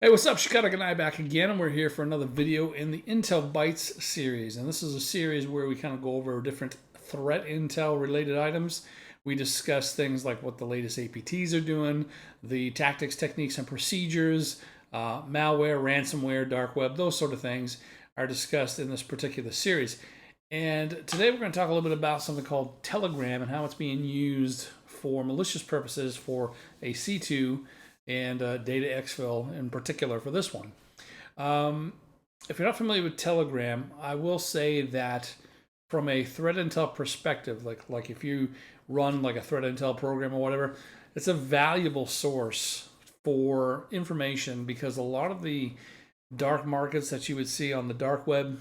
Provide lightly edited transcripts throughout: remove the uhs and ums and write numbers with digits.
Hey, what's up? Shikata and I back again, and we're here for another video in the Intel Bytes series. And this is a series where we kind of go over different threat intel related items. We discuss things like what the latest APTs are doing, the tactics, techniques, and procedures, malware, ransomware, dark web, those sort of things are discussed in this particular series. And today we're going to talk a little bit about something called Telegram and how it's being used for malicious purposes for a C2 and data exfil in particular for this one. If you're not familiar with Telegram, I will say that from a threat intel perspective, like if you run like a threat intel program or whatever, it's a valuable source for information because a lot of the dark markets that you would see on the dark web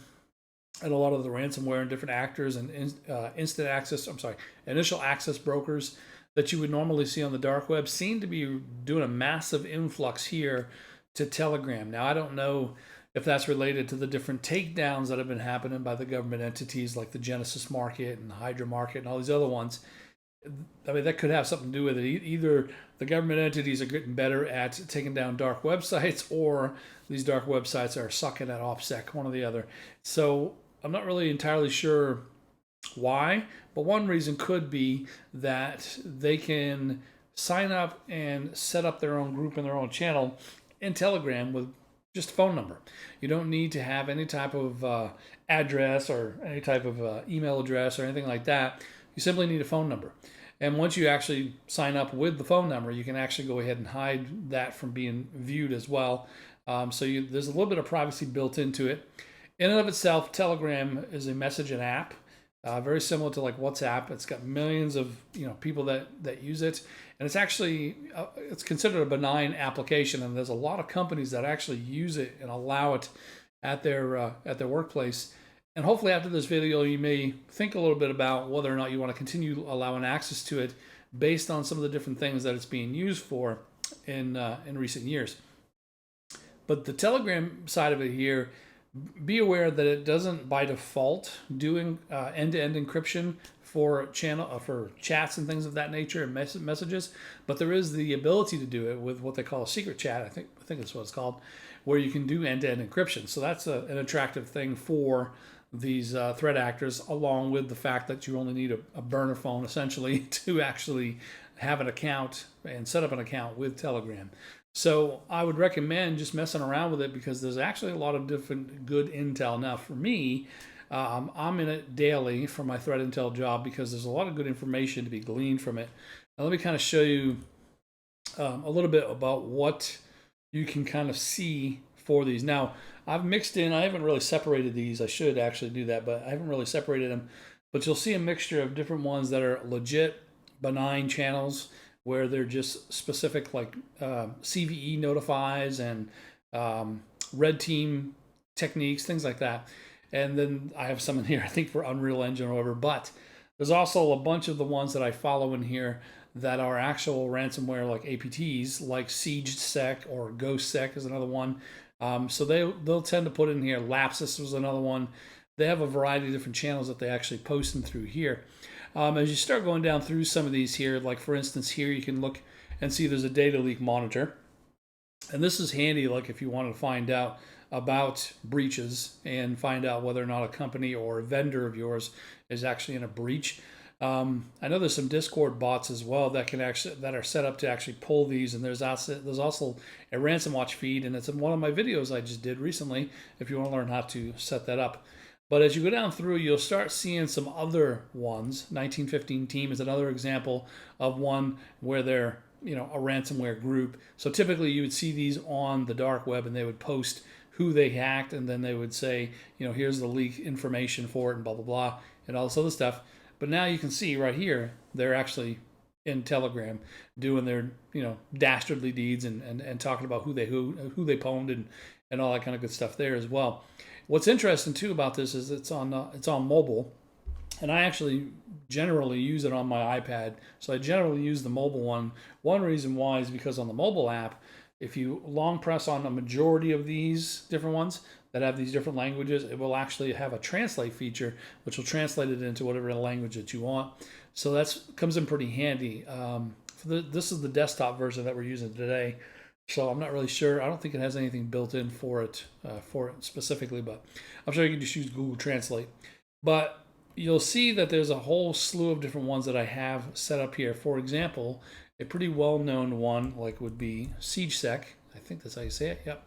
and a lot of the ransomware and different actors and initial access brokers that you would normally see on the dark web seem to be doing a massive influx here to Telegram. Now, I don't know if that's related to the different takedowns that have been happening by the government entities like the Genesis market and the Hydra market and all these other ones. I mean, that could have something to do with it. Either the government entities are getting better at taking down dark websites, or these dark websites are sucking at OPSEC, one or the other. So I'm not really entirely sure why, but one reason could be that they can sign up and set up their own group and their own channel in Telegram with just a phone number. You don't need to have any type of address or any type of email address or anything like that. You simply need a phone number. And once you actually sign up with the phone number, you can actually go ahead and hide that from being viewed as well. There's a little bit of privacy built into it. In and of itself, Telegram is a messaging app. Very similar to like WhatsApp. It's got millions of people that use it, and it's actually it's considered a benign application. And there's a lot of companies that actually use it and allow it at their workplace. And hopefully, after this video, you may think a little bit about whether or not you want to continue allowing access to it, based on some of the different things that it's being used for in recent years. But the Telegram side of it here, be aware that it doesn't by default doing end-to-end encryption for chats and things of that nature and messages, but there is the ability to do it with what they call a secret chat. I think that's what it's called, where you can do end-to-end encryption. So that's an attractive thing for these threat actors, along with the fact that you only need a burner phone essentially to actually have an account and set up an account with Telegram. So I would recommend just messing around with it because there's actually a lot of different good intel. Now for me, I'm in it daily for my threat intel job because there's a lot of good information to be gleaned from it. Now let me kind of show you a little bit about what you can kind of see for these. Now I've mixed in, I haven't really separated these. I should actually do that, but I haven't really separated them. But you'll see a mixture of different ones that are legit benign channels, where they're just specific, like CVE notifies and red team techniques, things like that. And then I have some in here, I think, for Unreal Engine or whatever. But there's also a bunch of the ones that I follow in here that are actual ransomware, like APTs, like SiegeSec or GhostSec is another one. So they'll tend to put in here. Lapsus was another one. They have a variety of different channels that they actually post them through here. As you start going down through some of these here, like for instance here, you can look and see there's a data leak monitor. And this is handy, like if you want to find out about breaches and find out whether or not a company or a vendor of yours is actually in a breach. I know there's some Discord bots as well that are set up to actually pull these, and there's also a ransom watch feed, and it's in one of my videos I just did recently if you want to learn how to set that up. But as you go down through, you'll start seeing some other ones. 1915 Team is another example of one where they're a ransomware group. So typically you would see these on the dark web, and they would post who they hacked, and then they would say, here's the leak information for it, and blah blah blah, and all this other stuff. But now you can see right here they're actually in Telegram doing their dastardly deeds and talking about who they pwned and all that kind of good stuff there as well. What's interesting too about this is it's on mobile, and I actually generally use it on my iPad. So I generally use the mobile one. One reason why is because on the mobile app, if you long press on a majority of these different ones that have these different languages, it will actually have a translate feature, which will translate it into whatever language that you want. So that comes in pretty handy. This is the desktop version that we're using today. So I'm not really sure. I don't think it has anything built in for it specifically, but I'm sure you can just use Google Translate. But you'll see that there's a whole slew of different ones that I have set up here. For example, a pretty well-known one like would be SiegeSec. I think that's how you say it. Yep.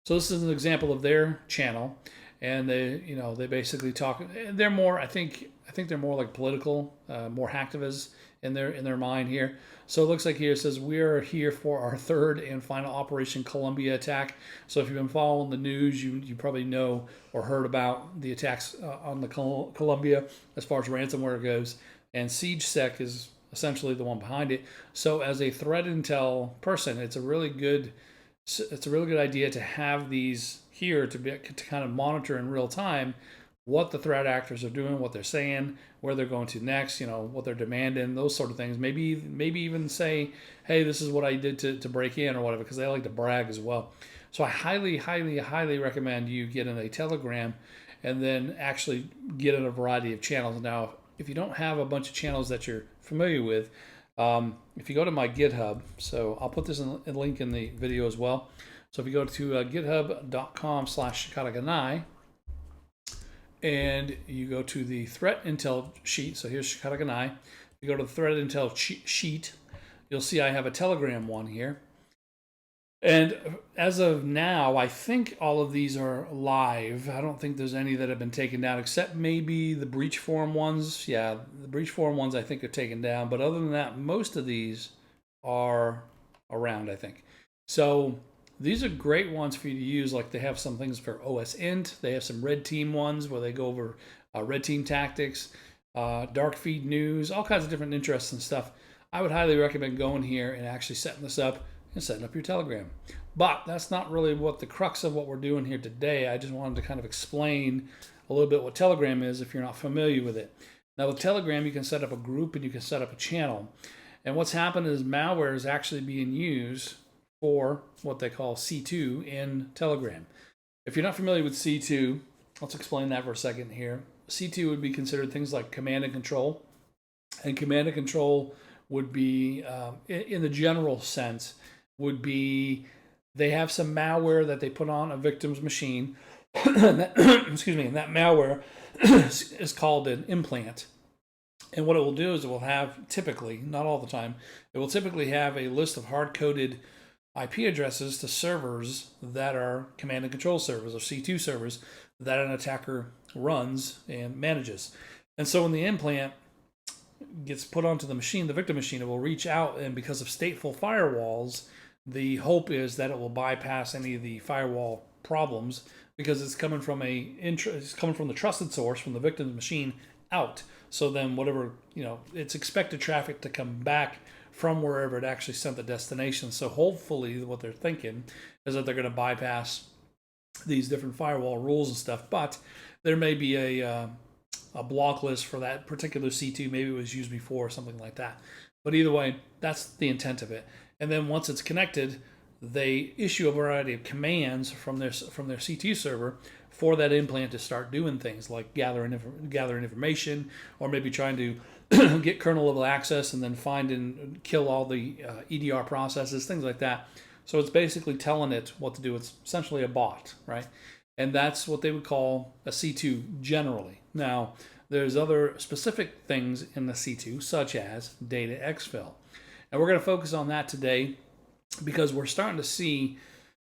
So this is an example of their channel, and they basically talk. They're more, I think they're more like political, more hacktivists in their mind here. So it looks like here it says we are here for our third and final Operation Columbia attack. So if you've been following the news, you probably know or heard about the attacks on the Columbia as far as ransomware goes, and SiegeSec is essentially the one behind it. So as a threat intel person, it's a really good idea to have these here to kind of monitor in real time what the threat actors are doing, what they're saying, where they're going to next, what they're demanding, those sort of things. Maybe even say, hey, this is what I did to break in or whatever, because they like to brag as well. So I highly, highly, highly recommend you get in a Telegram and then actually get in a variety of channels. Now, if you don't have a bunch of channels that you're familiar with, if you go to my GitHub, so I'll put this in a link in the video as well. So if you go to github.com/Shikataganai, and you go to the threat intel sheet, so here's Shikataganai. You go to the threat intel sheet, you'll see I have a Telegram one here. And as of now, I think all of these are live. I don't think there's any that have been taken down, except maybe the breach forum ones. Yeah, the breach forum ones I think are taken down. But other than that, most of these are around, I think. So these are great ones for you to use. Like they have some things for OSINT. They have some red team ones where they go over red team tactics, dark feed news, all kinds of different interesting stuff. I would highly recommend going here and actually setting this up and setting up your Telegram. But that's not really what the crux of what we're doing here today. I just wanted to kind of explain a little bit what Telegram is if you're not familiar with it. Now with Telegram, you can set up a group and you can set up a channel. And what's happened is malware is actually being used for what they call C2 in Telegram. If you're not familiar with C2, let's explain that for a second here. C2 would be considered things like command and control. And command and control would be, in the general sense, would be they have some malware that they put on a victim's machine. And that, excuse me, and that malware is called an implant. And what it will do is it will have typically, not all the time, it will typically have a list of hard-coded IP addresses to servers that are command and control servers or C2 servers that an attacker runs and manages. And so when the implant gets put onto the machine, the victim machine, it will reach out, and because of stateful firewalls, the hope is that it will bypass any of the firewall problems because it's coming from the trusted source from the victim's machine out. So then whatever, it's expected traffic to come back from wherever it actually sent the destination. So hopefully what they're thinking is that they're going to bypass these different firewall rules and stuff, but there may be a block list for that particular C2. Maybe it was used before or something like that. But either way, that's the intent of it. And then once it's connected, they issue a variety of commands from their C2 server for that implant to start doing things like gathering information, or maybe trying to get kernel level access and then find and kill all the EDR processes, things like that. So it's basically telling it what to do. It's essentially a bot, right? And that's what they would call a C2 generally. Now, there's other specific things in the C2, such as data exfil. And we're going to focus on that today because we're starting to see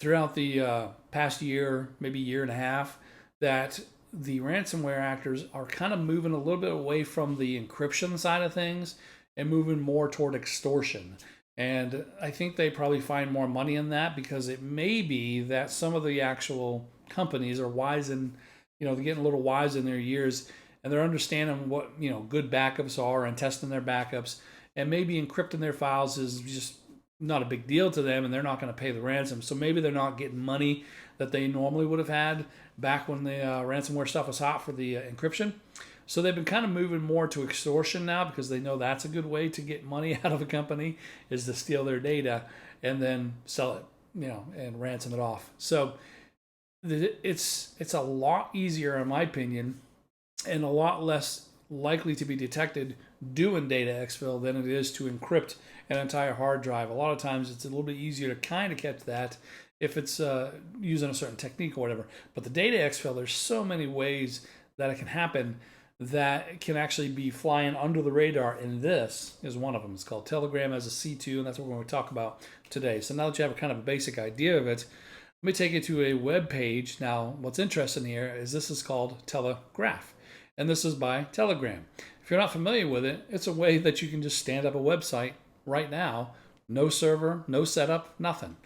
throughout the past year, maybe year and a half, that the ransomware actors are kind of moving a little bit away from the encryption side of things and moving more toward extortion. And I think they probably find more money in that because it may be that some of the actual companies are wise and, they're getting a little wise in their years and they're understanding what, good backups are and testing their backups, and maybe encrypting their files is just not a big deal to them and they're not going to pay the ransom. So maybe they're not getting money that they normally would have had back when the ransomware stuff was hot for the encryption. So they've been kind of moving more to extortion now because they know that's a good way to get money out of a company, is to steal their data and then sell it, and ransom it off. So it's a lot easier, in my opinion, and a lot less likely to be detected doing data exfil than it is to encrypt an entire hard drive. A lot of times it's a little bit easier to kind of catch that if it's using a certain technique or whatever. But the data exfil, there's so many ways that it can happen that can actually be flying under the radar, and this is one of them. It's called Telegram as a C2, and that's what we're going to talk about today. So now that you have a kind of a basic idea of it, let me take you to a web page. Now, what's interesting here is this is called Telegraph, and this is by Telegram. If you're not familiar with it, it's a way that you can just stand up a website right now, no server, no setup, nothing.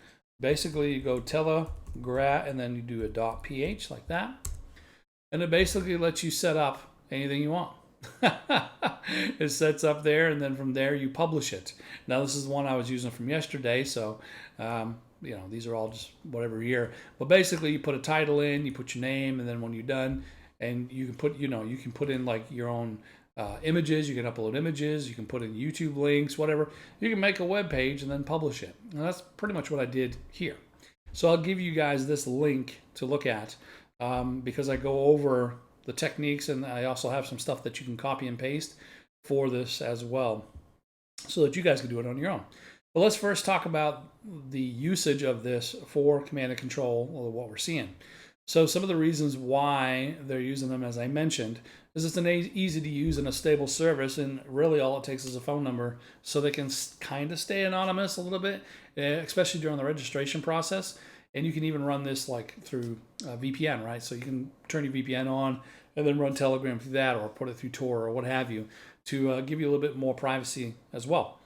Basically, you go Telegraph, and then you do a .ph like that, and it basically lets you set up anything you want. It sets up there, and then from there you publish it. Now this is the one I was using from yesterday, so these are all just whatever year. But basically, you put a title in, you put your name, and then when you're done, and you can put you can put in like your own images. You can upload images. You can put in YouTube links, whatever. You can make a web page and then publish it. And that's pretty much what I did here. So I'll give you guys this link to look at because I go over the techniques, and I also have some stuff that you can copy and paste for this as well so that you guys can do it on your own. But let's first talk about the usage of this for command and control, or what we're seeing. So some of the reasons why they're using them, as I mentioned, is it's an easy to use and a stable service, and really all it takes is a phone number, so they can kind of stay anonymous a little bit, especially during the registration process. And you can even run this like through VPN, right? So you can turn your VPN on and then run Telegram through that, or put it through Tor or what have you, to give you a little bit more privacy as well.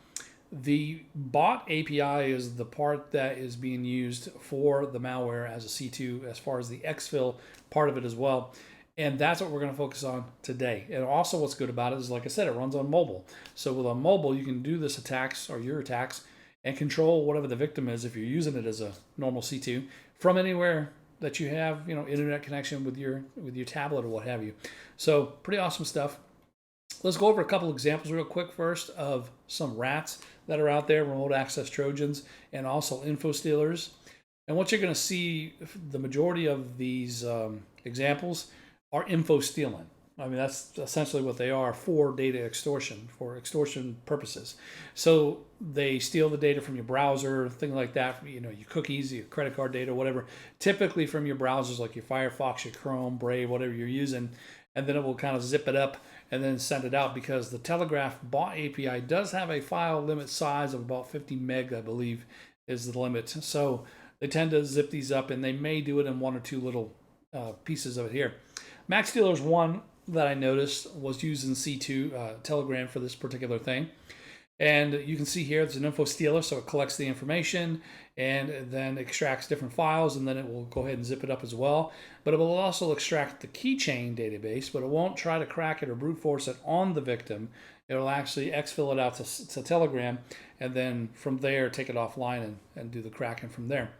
The bot API is the part that is being used for the malware as a C2, as far as the exfil part of it as well. And that's what we're going to focus on today. And also what's good about it is, like I said, it runs on mobile. So with a mobile, you can do this attacks, or your attacks, and control whatever the victim is, if you're using it as a normal C2, from anywhere that you have, internet connection with your tablet or what have you. So pretty awesome stuff. Let's go over a couple examples real quick first of some rats that are out there, remote access Trojans, and also info stealers. And what you're going to see, the majority of these examples are info stealing. I mean, that's essentially what they are, for data extortion, for extortion purposes. So they steal the data from your browser, things like that, your cookies, your credit card data, whatever, typically from your browsers like your Firefox, your Chrome, Brave, whatever you're using, and then it will kind of zip it up and then send it out, because the Telegraph bot API does have a file limit size of about 50 meg, I believe, is the limit. So they tend to zip these up, and they may do it in one or two little pieces of it here. Max Stealer's one that I noticed was using C2 Telegram for this particular thing. And you can see here it's an info stealer, so it collects the information and then extracts different files, and then it will go ahead and zip it up as well. But it will also extract the keychain database, but it won't try to crack it or brute force it on the victim. It will actually exfil it out to Telegram, and then from there take it offline and do the cracking from there.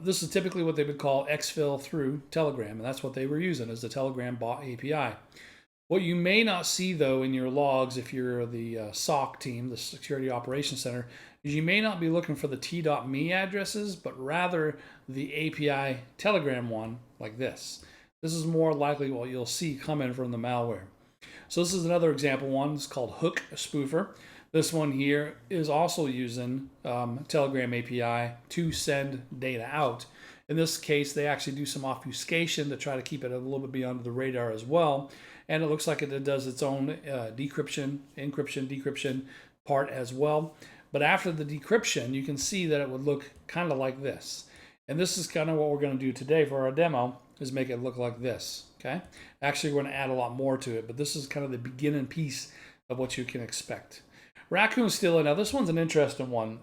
This is typically what they would call exfil through Telegram, and that's what they were using as the Telegram bot API. What you may not see, though, in your logs, if you're the SOC team, the Security Operations Center, is you may not be looking for the t.me addresses, but rather the API Telegram one, like this. This is more likely what you'll see coming from the malware. So this is another example one. It's called Hook Spoofer. This one here is also using Telegram API to send data out. In this case, they actually do some obfuscation to try to keep it a little bit beyond the radar as well. And it looks like it does its own decryption, encryption, decryption part as well. But after the decryption, you can see that it would look kind of like this. And this is kind of what we're going to do today for our demo, is make it look like this. Okay. Actually, we're going to add a lot more to it, but this is kind of the beginning piece of what you can expect. Raccoon stealer. Now, this one's an interesting one.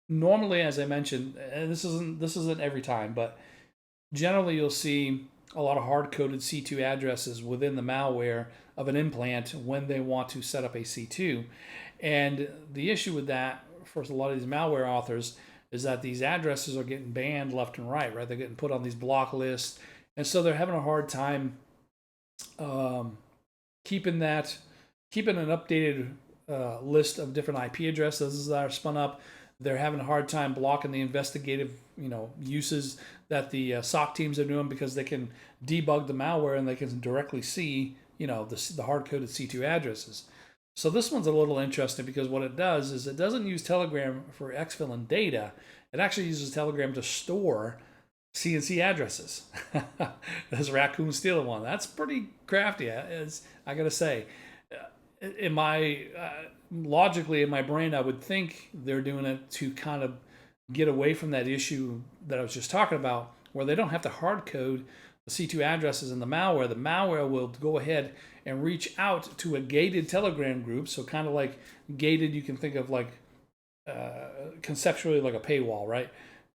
Normally, as I mentioned, and this isn't every time, but generally you'll see a lot of hard-coded C2 addresses within the malware of an implant when they want to set up a C2. And the issue with that, for a lot of these malware authors, is that these addresses are getting banned left and right? They're getting put on these block lists. And so they're having a hard time keeping an updated list of different IP addresses that are spun up. They're having a hard time blocking the investigative uses that the SOC teams are doing, because they can debug the malware and they can directly see the hard-coded C2 addresses. So this one's a little interesting, because what it does is it doesn't use Telegram for exfil and data. It actually uses Telegram to store CNC addresses. This raccoon stealer one. That's pretty crafty, as I gotta say. In my logically in my brain, I would think they're doing it to kind of get away from that issue that I was just talking about, where they don't have to hard code the C2 addresses in the malware. The malware will go ahead and reach out to a gated Telegram group. So kind of like gated, you can think of like conceptually like a paywall, right?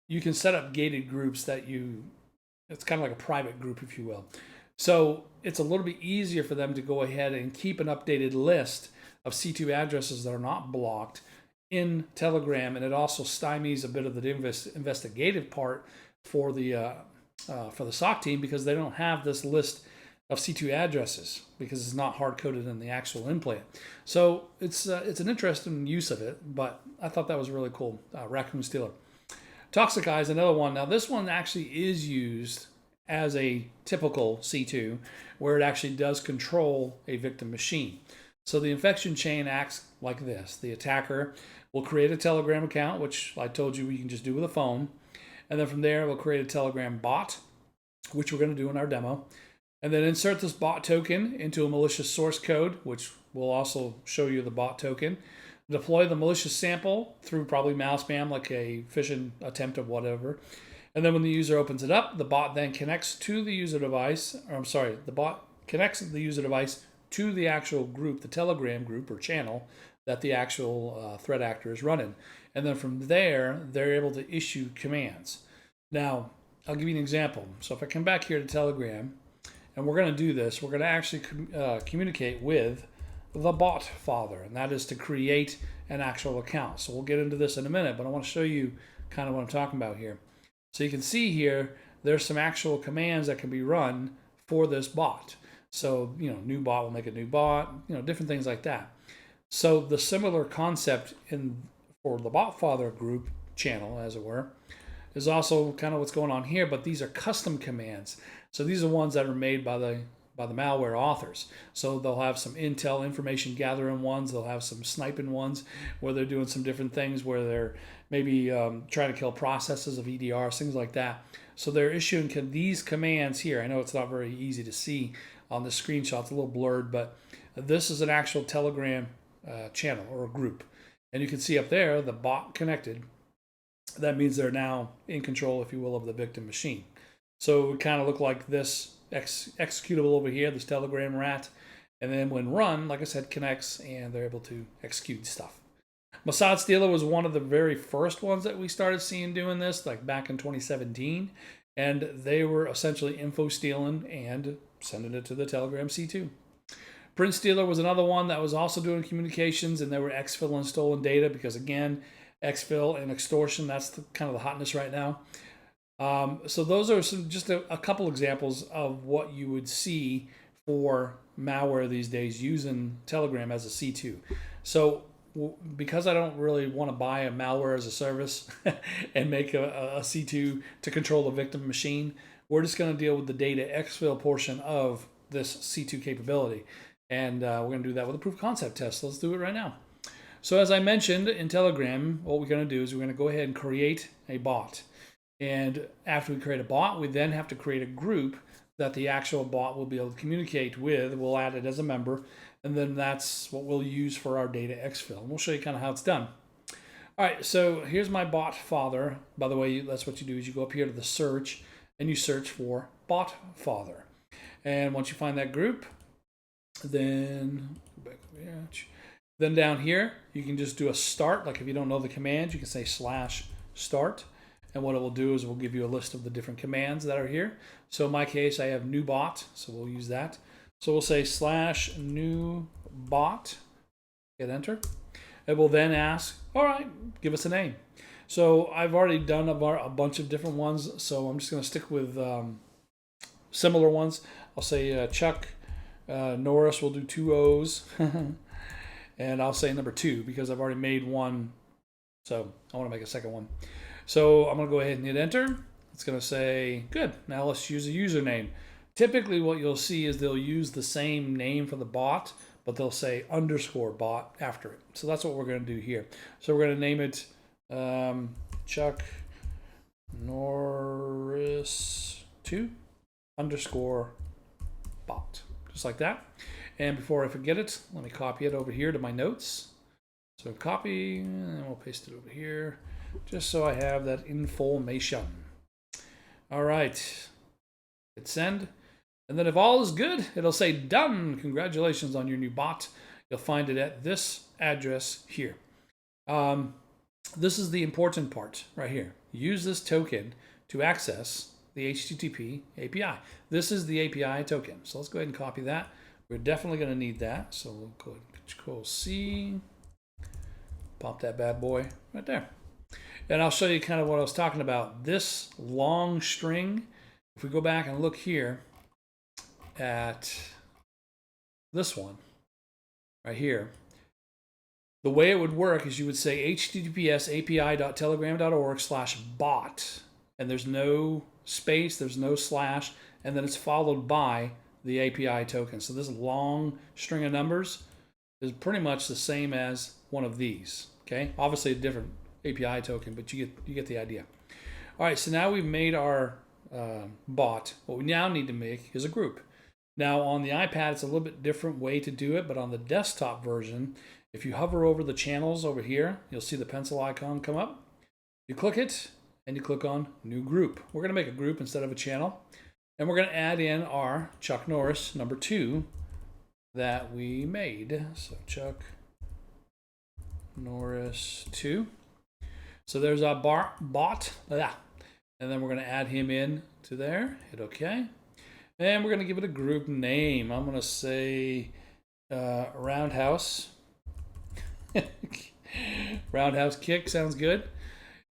You can set up gated groups it's kind of like a private group, if you will. So it's a little bit easier for them to go ahead and keep an updated list of C2 addresses that are not blocked in Telegram, and it also stymies a bit of the investigative part for the SOC team, because they don't have this list of C2 addresses because it's not hard coded in the actual implant. So it's an interesting use of it, but I thought that was really cool. Raccoon Stealer. Toxic Eye is another one. Now this one actually is used as a typical C2, where it actually does control a victim machine. So the infection chain acts like this. The attacker will create a Telegram account, which I told you can just do with a phone. And then from there, we'll create a Telegram bot, which we're going to do in our demo. And then insert this bot token into a malicious source code, which will also show you the bot token. Deploy the malicious sample through probably mouse spam, like a phishing attempt or whatever. And then when the user opens it up, the bot then connects to the user device, the bot connects the user device to the actual group, the Telegram group or channel that the actual threat actor is running. And then from there, they're able to issue commands. Now, I'll give you an example. So if I come back here to Telegram, and we're going to do this, we're going to actually communicate with the bot father, and that is to create an actual account. So we'll get into this in a minute, but I want to show you kind of what I'm talking about here. So you can see here, there's some actual commands that can be run for this bot. So, new bot will make a new bot, different things like that. So the similar concept for the bot father group channel, as it were, is also kind of what's going on here, but these are custom commands. So these are ones that are made by the malware authors. So they'll have some intel information gathering ones, they'll have some sniping ones where they're doing some different things, where they're maybe trying to kill processes of EDRs, things like that. So they're issuing these commands here. I know it's not very easy to see on the screenshot, it's a little blurred, but this is an actual Telegram channel or a group. And you can see up there, the bot connected. That means they're now in control, if you will, of the victim machine. So it would kind of look like this executable over here, this Telegram rat. And then when run, like I said, connects, and they're able to execute stuff. Mossad Stealer was one of the very first ones that we started seeing doing this, like back in 2017. And they were essentially info stealing and sending it to the Telegram C2. Print Stealer was another one that was also doing communications, and they were exfil and stolen data, because again, exfil and extortion, that's kind of the hotness right now. So those are just a couple examples of what you would see for malware these days using Telegram as a C2. So because I don't really want to buy a malware as a service and make a C2 to control the victim machine, we're just going to deal with the data exfil portion of this C2 capability. And we're going to do that with a proof of concept test. Let's do it right now. So as I mentioned in Telegram, what we're going to do is we're going to go ahead and create a bot. And after we create a bot, we then have to create a group that the actual bot will be able to communicate with. We'll add it as a member, and then that's what we'll use for our data exfil. And we'll show you kind of how it's done. All right, so here's my bot father. By the way, that's what you do is you go up here to the search, and you search for bot father. And once you find that group, then go back over here. Then down here, you can just do a start. Like if you don't know the command, you can say /start. And what it will do is it will give you a list of the different commands that are here. So in my case, I have new bot, so we'll use that. So we'll say /new bot, hit enter. It will then ask, all right, give us a name. So I've already done a bunch of different ones, so I'm just going to stick with similar ones. I'll say Chuck Norris, will do 2 O's. And I'll say number 2 because I've already made one, so I want to make a second one. So I'm going to go ahead and hit enter. It's going to say, good, now let's use a username. Typically what you'll see is they'll use the same name for the bot, but they'll say underscore bot after it. So that's what we're going to do here. So we're going to name it Chuck Norris 2 underscore bot, just like that. And before I forget it, let me copy it over here to my notes. So copy, and we'll paste it over here, just so I have that information. All right, hit send. And then if all is good, it'll say done. Congratulations on your new bot. You'll find it at this address here. This is the important part right here. Use this token to access the HTTP API. This is the API token. So let's go ahead and copy that. We're definitely going to need that. So we'll go ahead and Control-C. Pop that bad boy right there. And I'll show you kind of what I was talking about. This long string, if we go back and look here at this one right here, the way it would work is you would say https api.telegram.org/bot, and there's no space, there's no slash, and then it's followed by the API token. So this long string of numbers is pretty much the same as one of these. Okay, obviously a different API token, but you get the idea. All right, so now we've made our bot. What we now need to make is a group. Now on the iPad, it's a little bit different way to do it, but on the desktop version, if you hover over the channels over here, you'll see the pencil icon come up. You click it, and you click on New Group. We're going to make a group instead of a channel, and we're going to add in our Chuck Norris number 2 that we made. So Chuck Norris 2. So there's our bot, and then we're going to add him in to there. Hit OK. And we're going to give it a group name. I'm going to say Roundhouse. Roundhouse Kick sounds good.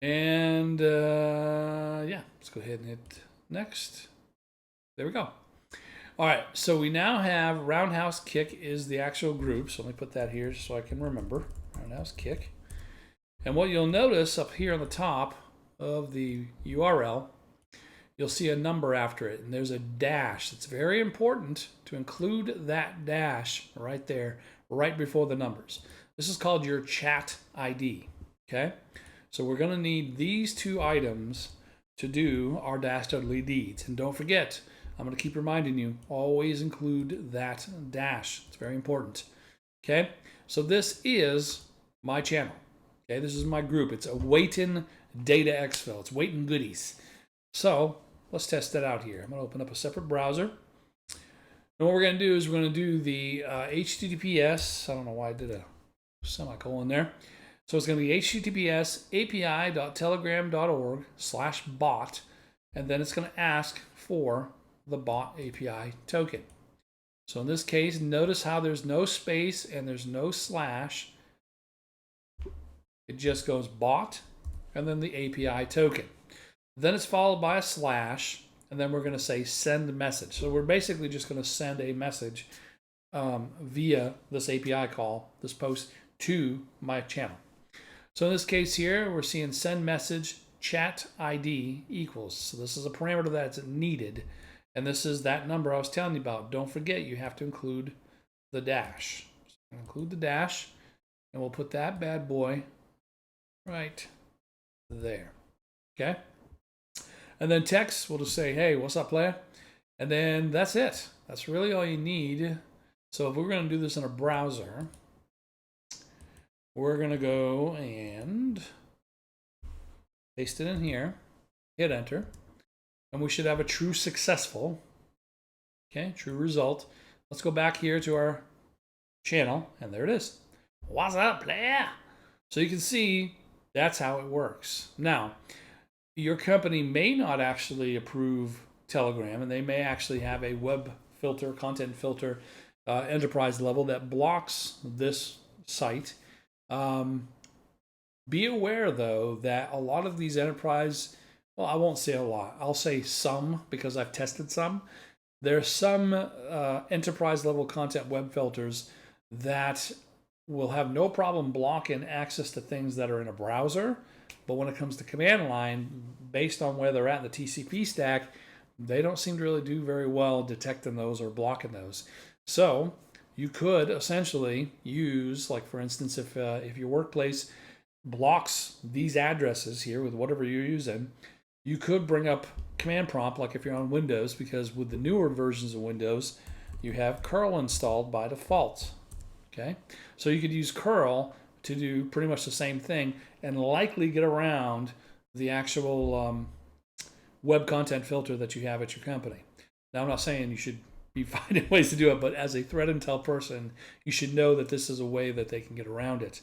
And yeah, let's go ahead and hit next. There we go. All right, so we now have Roundhouse Kick is the actual group. So let me put that here so I can remember. Roundhouse Kick. And what you'll notice up here on the top of the URL, you'll see a number after it, and there's a dash. It's very important to include that dash right there, right before the numbers. This is called your chat ID, okay? So we're gonna need these two items to do our dastardly deeds. And don't forget, I'm gonna keep reminding you, always include that dash. It's very important, okay? So this is my channel, okay? This is my group. It's awaiting data exfil. It's waiting goodies. So let's test that out here. I'm going to open up a separate browser. And what we're going to do is we're going to do the HTTPS. I don't know why I did a semicolon there. So it's going to be HTTPS api.telegram.org/bot. And then it's going to ask for the bot API token. So in this case, notice how there's no space and there's no slash. It just goes bot and then the API token. Then it's followed by a slash, and then we're going to say send message. So we're basically just going to send a message via this API call, this post, to my channel. So in this case here, we're seeing send message chat ID equals. So this is a parameter that's needed, and this is that number I was telling you about. Don't forget, you have to include the dash. So include the dash, and we'll put that bad boy right there. Okay? And then text, we'll just say, hey, what's up, player? And then that's it. That's really all you need. So if we're going to do this in a browser, we're going to go and paste it in here, hit enter, and we should have a true successful, okay, true result. Let's go back here to our channel, and there it is. What's up, player? So you can see that's how it works. Now, your company may not actually approve Telegram, and they may actually have a web filter, content filter, enterprise level that blocks this site. Be aware, though, that a lot of these enterprise, well, I won't say a lot. I'll say some because I've tested some. There's some enterprise level content web filters that will have no problem blocking access to things that are in a browser, But when it comes to command line, based on where they're at in the TCP stack, they don't seem to really do very well detecting those or blocking those. So you could essentially use, like for instance, if your workplace blocks these addresses here with whatever you're using, you could bring up command prompt, like if you're on Windows, because with the newer versions of Windows, you have curl installed by default. Okay, so you could use curl to do pretty much the same thing and likely get around the actual web content filter that you have at your company. Now, I'm not saying you should be finding ways to do it, but as a threat intel person, you should know that this is a way that they can get around it.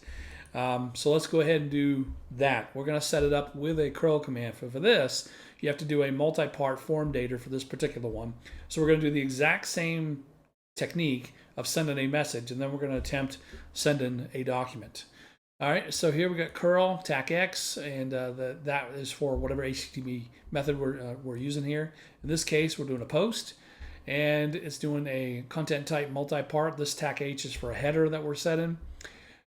So let's go ahead and do that. We're going to set it up with a curl command. For this, you have to do a multi-part form data for this particular one. So we're going to do the exact same technique of sending a message, and then we're going to attempt sending a document. All right, so here we got curl TACX, and that is for whatever HTTP method we're using here. In this case, we're doing a post, and it's doing a content type multi-part. This TACH is for a header that we're setting.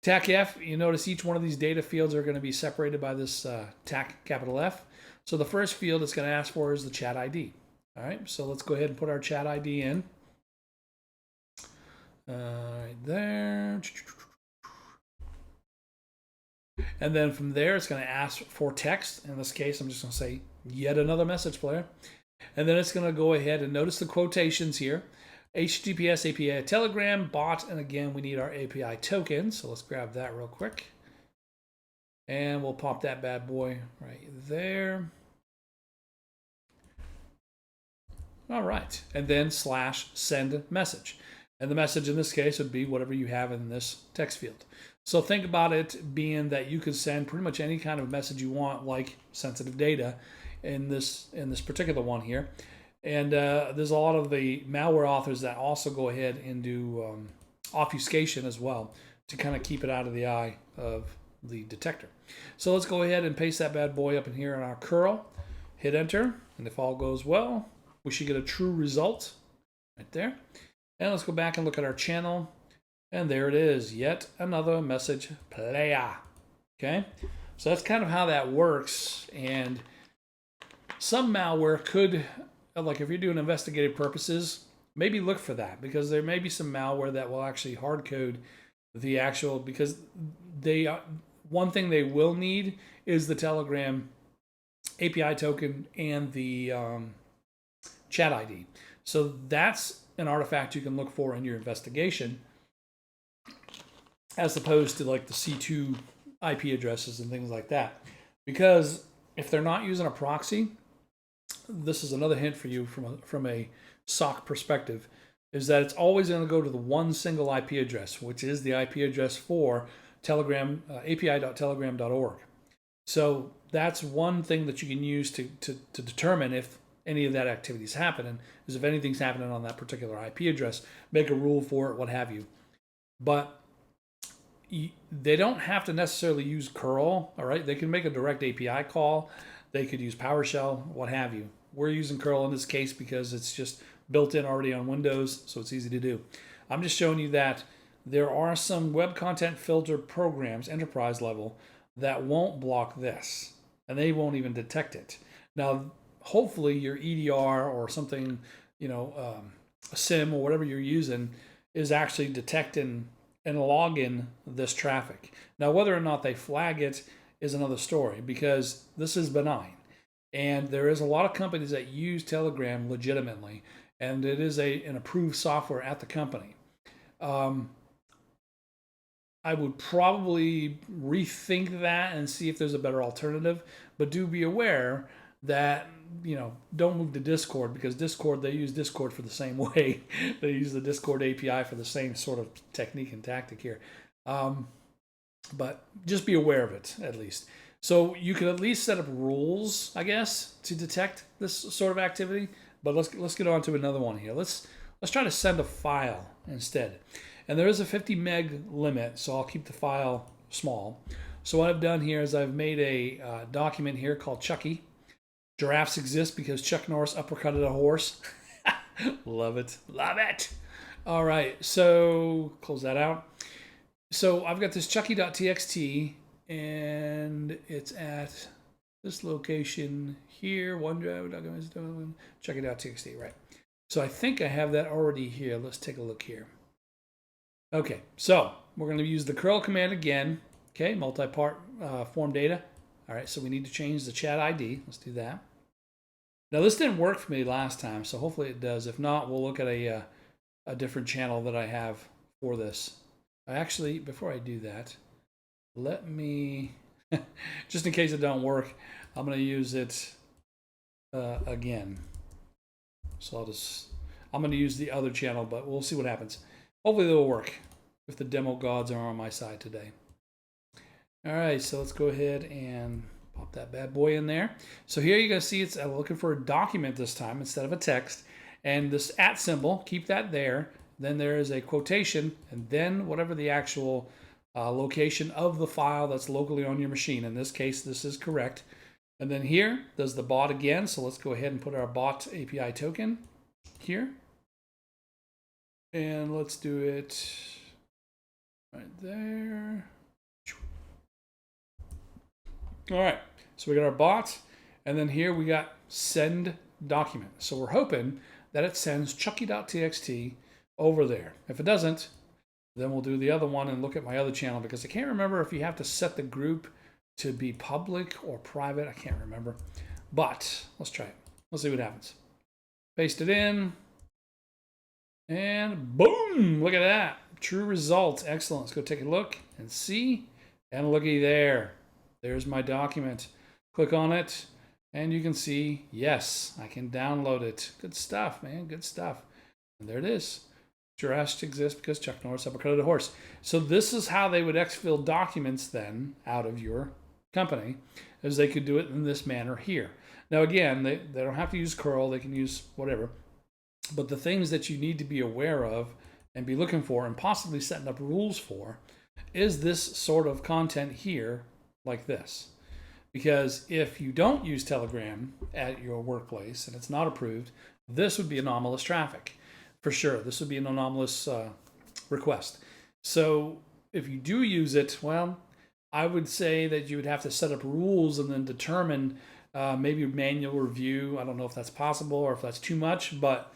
TACF, you notice each one of these data fields are going to be separated by this TAC capital F. So the first field it's going to ask for is the chat ID. All right, so let's go ahead and put our chat ID in. Right there. And then from there, it's going to ask for text. In this case, I'm just going to say yet another message player. And then it's going to go ahead and notice the quotations here. HTTPS API Telegram bot, and again, we need our API token. So let's grab that real quick. And we'll pop that bad boy right there. All right, and then /send message. And the message in this case would be whatever you have in this text field. So think about it being that you could send pretty much any kind of message you want, like sensitive data, in this particular one here. And there's a lot of the malware authors that also go ahead and do obfuscation as well to kind of keep it out of the eye of the detector. So let's go ahead and paste that bad boy up in here in our curl. Hit enter, and if all goes well, we should get a true result right there. And let's go back and look at our channel. And there it is, yet another message player. Okay, so that's kind of how that works. And some malware could, like if you're doing investigative purposes, maybe look for that, because there may be some malware that will actually hard code the actual, because one thing they will need is the Telegram API token and the chat ID. So that's an artifact you can look for in your investigation, as opposed to like the C2 IP addresses and things like that. Because if they're not using a proxy, this is another hint for you from a SOC perspective, is that it's always going to go to the one single IP address, which is the IP address for Telegram, api.telegram.org. So that's one thing that you can use to determine if any of that activity is happening, is if anything's happening on that particular IP address, make a rule for it, what have you. But they don't have to necessarily use curl, all right? They can make a direct API call. They could use PowerShell, what have you. We're using curl in this case because it's just built in already on Windows, so it's easy to do. I'm just showing you that there are some web content filter programs, enterprise level, that won't block this, and they won't even detect it. Now, hopefully your EDR or something, a SIM or whatever you're using is actually detecting and logging this traffic. Now, whether or not they flag it is another story, because this is benign. And there is a lot of companies that use Telegram legitimately, and it is an approved software at the company. I would probably rethink that and see if there's a better alternative, but do be aware that, don't move to Discord, because Discord, they use Discord for the same way. They use the Discord API for the same sort of technique and tactic here. But just be aware of it, at least. So you can at least set up rules, I guess, to detect this sort of activity. But let's get on to another one here. Let's try to send a file instead. And there is a 50 meg limit, so I'll keep the file small. So what I've done here is I've made a document here called Chucky. Giraffes exist because Chuck Norris uppercutted a horse. Love it. Love it. All right, so close that out. So I've got this chucky.txt, and it's at this location here, OneDrive documents, check it out, TXT, right? So I think I have that already here. Let's take a look here. Okay, so we're going to use the curl command again. Okay, multi-part form data. All right, so we need to change the chat ID. Let's do that. Now this didn't work for me last time, so hopefully it does. If not, we'll look at a different channel that I have for this. Actually, before I do that, let me, just in case it don't work, I'm going to use it again. So I'm going to use the other channel, but we'll see what happens. Hopefully it'll work if the demo gods are on my side today. All right, so let's go ahead and pop that bad boy in there. So here you're going to see I'm looking for a document this time instead of a text. And this @ symbol, keep that there. Then there is a quotation, and then whatever the actual location of the file that's locally on your machine. In this case, this is correct. And then here, there's the bot again. So let's go ahead and put our bot API token here. And let's do it right there. All right, so we got our bot, and then here we got send document. So we're hoping that it sends chucky.txt over there. If it doesn't, then we'll do the other one and look at my other channel, because I can't remember if you have to set the group to be public or private. I can't remember, but let's try it. Let's see what happens. Paste it in, and boom, look at that. True result, excellent. Let's go take a look and see, and looky there. There's my document. Click on it, and you can see, yes, I can download it. Good stuff, man, good stuff. And there it is. Jurassic exists because Chuck Norris uppercutted a horse. So this is how they would exfil documents then out of your company, as they could do it in this manner here. Now again, they don't have to use curl, they can use whatever. But the things that you need to be aware of and be looking for and possibly setting up rules for is this sort of content here, like this. Because if you don't use Telegram at your workplace and it's not approved, this would be anomalous traffic. For sure, this would be an anomalous request. So if you do use it, well, I would say that you would have to set up rules and then determine maybe manual review. I don't know if that's possible or if that's too much, but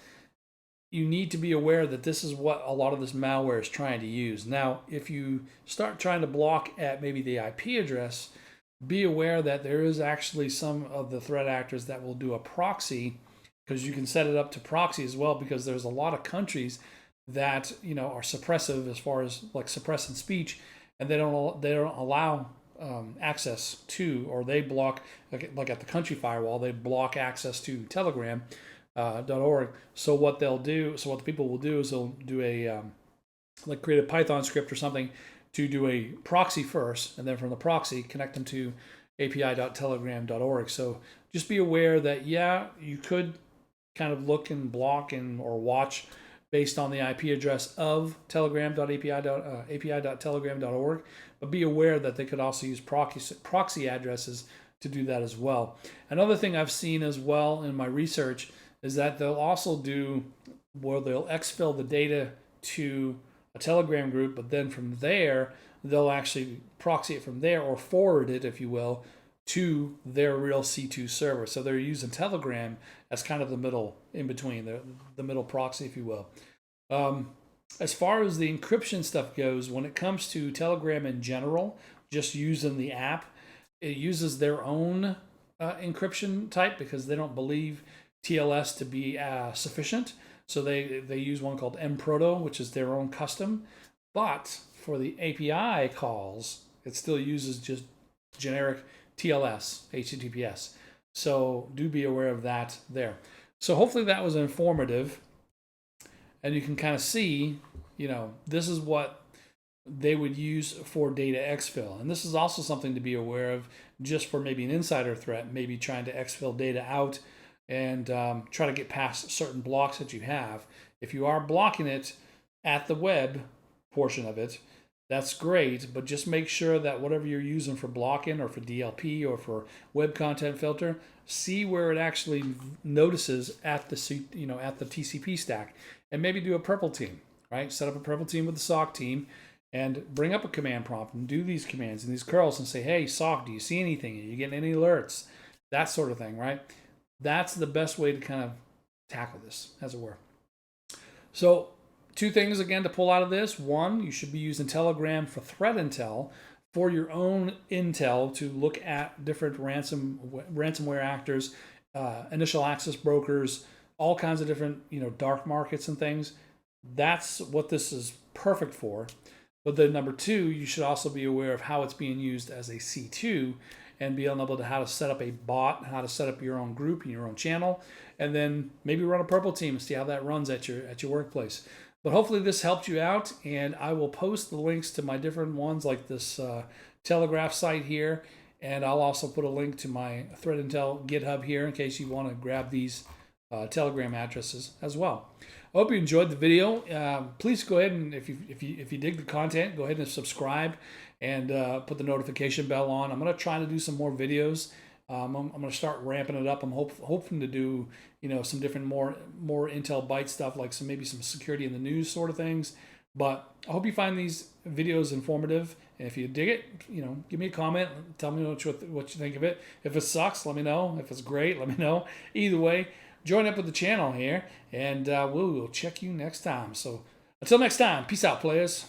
you need to be aware that this is what a lot of this malware is trying to use. Now, if you start trying to block at maybe the IP address, be aware that there is actually some of the threat actors that will do a proxy, because you can set it up to proxy as well, because there's a lot of countries that, you know, are suppressive as far as like suppressing speech, and they don't allow access to, or they block, like at the country firewall, they block access to Telegram.org. So what the people will do is they'll do a like create a Python script or something to do a proxy first, and then from the proxy connect them to api.telegram.org. So just be aware that, yeah, you could kind of look and block or watch based on the IP address of telegram.api.telegram.org, but be aware that they could also use proxy addresses to do that as well. Another thing I've seen as well in my research is that they'll also do where they'll exfil the data to a Telegram group, but then from there, they'll actually proxy it from there, or forward it, if you will, to their real C2 server. So they're using Telegram as kind of the middle, in between, the middle proxy, if you will. As far as the encryption stuff goes, when it comes to Telegram in general, just using the app, it uses their own encryption type, because they don't believe TLS to be sufficient. So they use one called mproto, which is their own custom. But for the API calls, it still uses just generic TLS, HTTPS. So do be aware of that there. So hopefully that was informative. And you can kind of see, you know, this is what they would use for data exfil. And this is also something to be aware of just for maybe an insider threat, maybe trying to exfil data out and try to get past certain blocks that you have. If you are blocking it at the web portion of it, that's great, but just make sure that whatever you're using for blocking or for DLP or for web content filter, see where it actually notices at the, you know, at the TCP stack, and maybe do a purple team, right? Set up a purple team with the SOC team and bring up a command prompt and do these commands and these curls and say, hey, SOC, do you see anything? Are you getting any alerts? That sort of thing, right? That's the best way to kind of tackle this, as it were. So 2 things, again, to pull out of this. 1, you should be using Telegram for threat intel, for your own intel to look at different ransomware actors, initial access brokers, all kinds of different, dark markets and things. That's what this is perfect for. But then number 2, you should also be aware of how it's being used as a C2 and be able to how to set up a bot, how to set up your own group and your own channel, and then maybe run a purple team and see how that runs at your workplace. But hopefully this helped you out, and I will post the links to my different ones like this Telegraph site here, and I'll also put a link to my Threat Intel GitHub here in case you want to grab these Telegram addresses as well. I hope you enjoyed the video. Please go ahead and if you dig the content, go ahead and subscribe and put the notification bell on. I'm going to try to do some more videos. I'm going to start ramping it up. I'm hoping to do some different more Intel Byte stuff, like maybe some security in the news sort of things. But I hope you find these videos informative. And if you dig it, give me a comment. Tell me what you think of it. If it sucks, let me know. If it's great, let me know. Either way, join up with the channel here, and we will check you next time. So until next time, peace out, players.